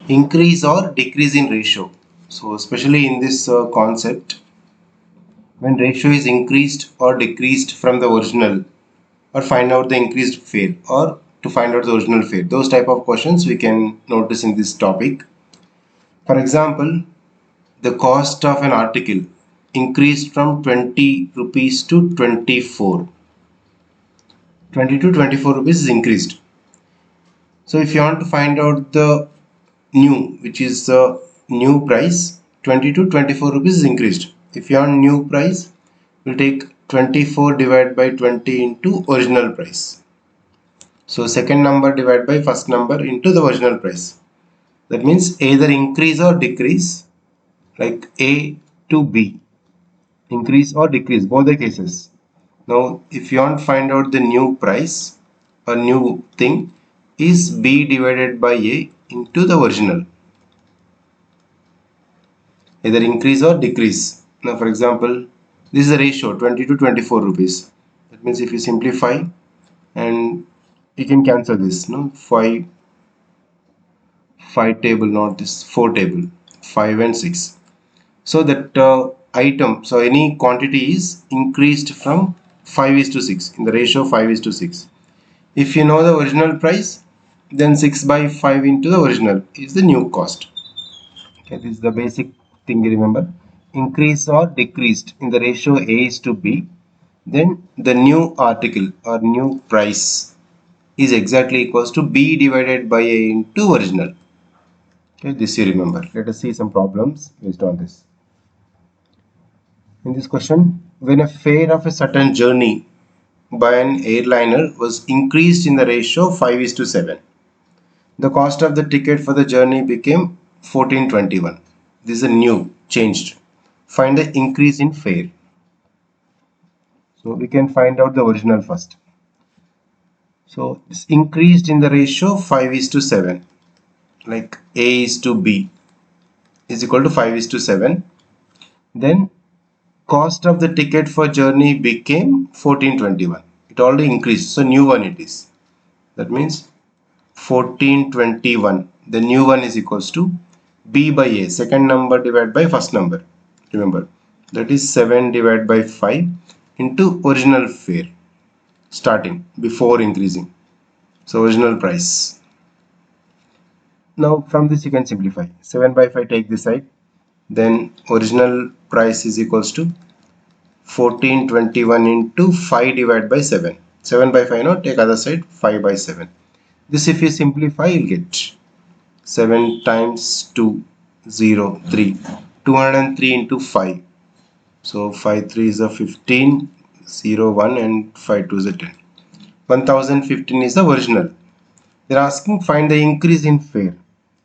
increase or decrease in ratio. So especially in this concept, when ratio is increased or decreased from the original, or find out the increased fare, or to find out the original fare, those type of questions we can notice in this topic. For example, the cost of an article increased from 20 rupees to 24. 20 to 24 rupees is increased. So if you want to find out the new, which is the new price, 20 to 24 rupees is increased. If you want new price, we'll take 24 divided by 20 into original price. So second number divided by first number into the original price. That means either increase or decrease, like A to B, increase or decrease, both the cases. Now, if you want to find out the new price or new thing, is B divided by A into the original, either increase or decrease. Now, for example, this is a ratio 20 to 24 rupees. That means if you simplify and you can cancel this, no 5 table, not this 4 table, 5 and 6. So that item, so any quantity is increased from 5 is to 6 in the ratio 5 is to 6. If you know the original price, then 6 by 5 into the original is the new cost. Okay, this is the basic thing you remember. Increase or decreased in the ratio A is to B, then the new article or new price is exactly equals to B divided by A into original. Okay, this you remember. Let us see some problems based on this. In this question, when a fare of a certain journey by an airliner was increased in the ratio 5 is to 7, the cost of the ticket for the journey became 1421. This is a new, changed. Find the increase in fare. So we can find out the original first. So it's increased in the ratio 5 is to 7. Like A is to B is equal to 5 is to 7. Then cost of the ticket for journey became 1421. It already increased. So new one it is. That means 1421. The new one is equals to B by A. Second number divided by first number. Remember. That is 7 divided by 5 into original fare. Starting before increasing. So original price. Now from this you can simplify. 7 by 5 take this side. Then original price is equals to 1421 into 5 divided by 7. 7 by 5 now take other side 5 by 7. This if you simplify you'll get 7 times 2 0 3 203 into 5. So 5 3 is a 15 0 1 and 5 2 is a 10. 1015 is the original. They're asking find the increase in fare.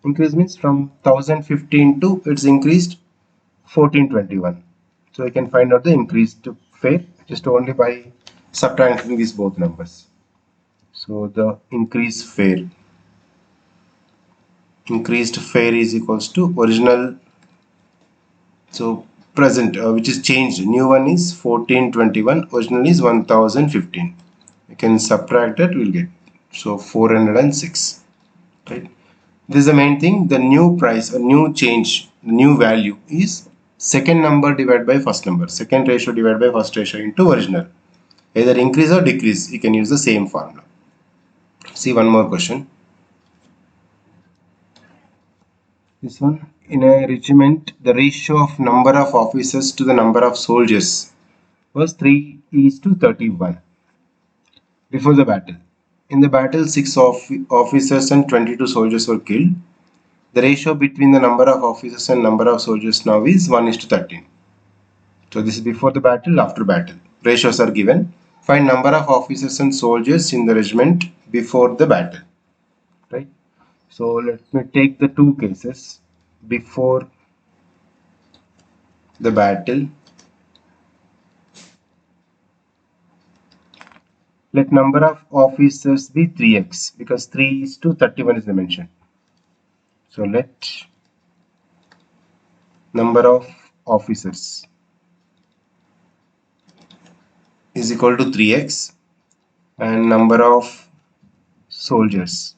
Increase means from 1015 to it's increased 1421. So I can find out the increased fare just only by subtracting these both numbers. So the increased fare is equals to original, so present, which is changed. New one is 1421, original is 1015. You can subtract that, we'll get so 406, right? This is the main thing. The new price or new change, new value is second number divided by first number, second ratio divided by first ratio into original. Either increase or decrease, you can use the same formula. See one more question. This one, in a regiment, the ratio of number of officers to the number of soldiers was 3 is to 31 before the battle. In the battle, 6 officers and 22 soldiers were killed. The ratio between the number of officers and number of soldiers now is 1 is to 13. So this is before the battle, after battle. Ratios are given. Find number of officers and soldiers in the regiment before the battle. Right. So let me take the two cases before the battle. Let number of officers be 3x because 3 is to 31 is the mention. So let number of officers is equal to 3x and number of soldiers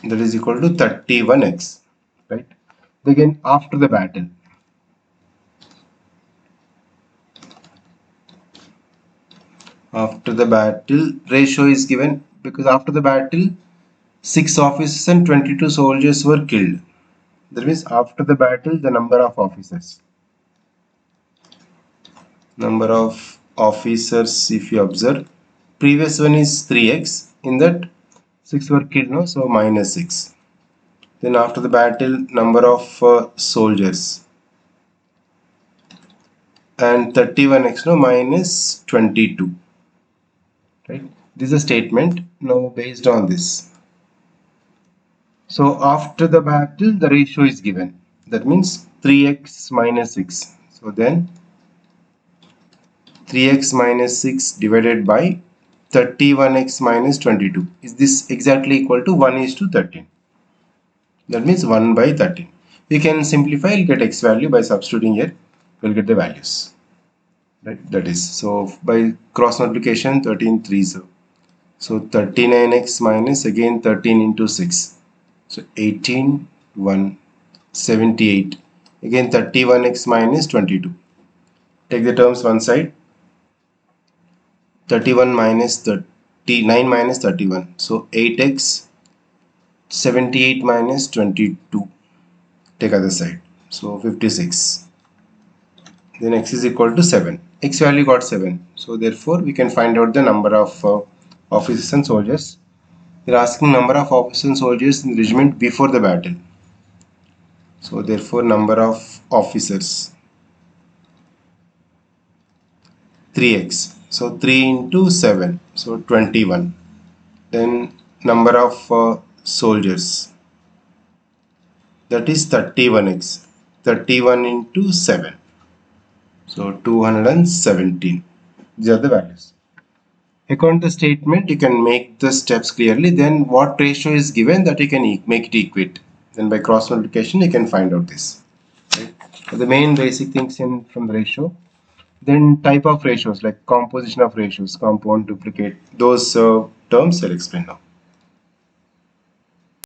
that is equal to 31x, right? Again, after the battle, ratio is given because after the battle 6 officers and 22 soldiers were killed. That means after the battle the number of officers, if you observe, previous one is 3x, in that 6 were killed, no? So minus 6. Then after the battle number of soldiers, and 31x, no, minus 22, right? This is a statement now based on this. So after the battle the ratio is given, that means 3x minus 6. So then 3x minus 6 divided by 31x minus 22, is this exactly equal to 1 is to 13? That means 1 by 13. We can simplify, we'll get x value by substituting here, we'll get the values, right? That is, so by cross multiplication 13 3s, so 39x minus again 13 into 6, so 18 1 78, again 31x minus 22, take the terms one side, 31 minus 39 minus 31, so 8x, 78 minus 22, take other side, so 56, then x is equal to 7, x value got 7, so therefore we can find out the number of officers and soldiers. They're asking number of officers and soldiers in the regiment before the battle, so therefore number of officers 3x, so 3 into 7, so 21. Then number of soldiers, that is 31x, 31 into 7, so 217. These are the values. According to the statement you can make the steps clearly, then what ratio is given that you can make it equate, then by cross multiplication you can find out this, right? So the main basic things in from the ratio. Then type of ratios like composition of ratios, compound, duplicate, those terms I'll explain now.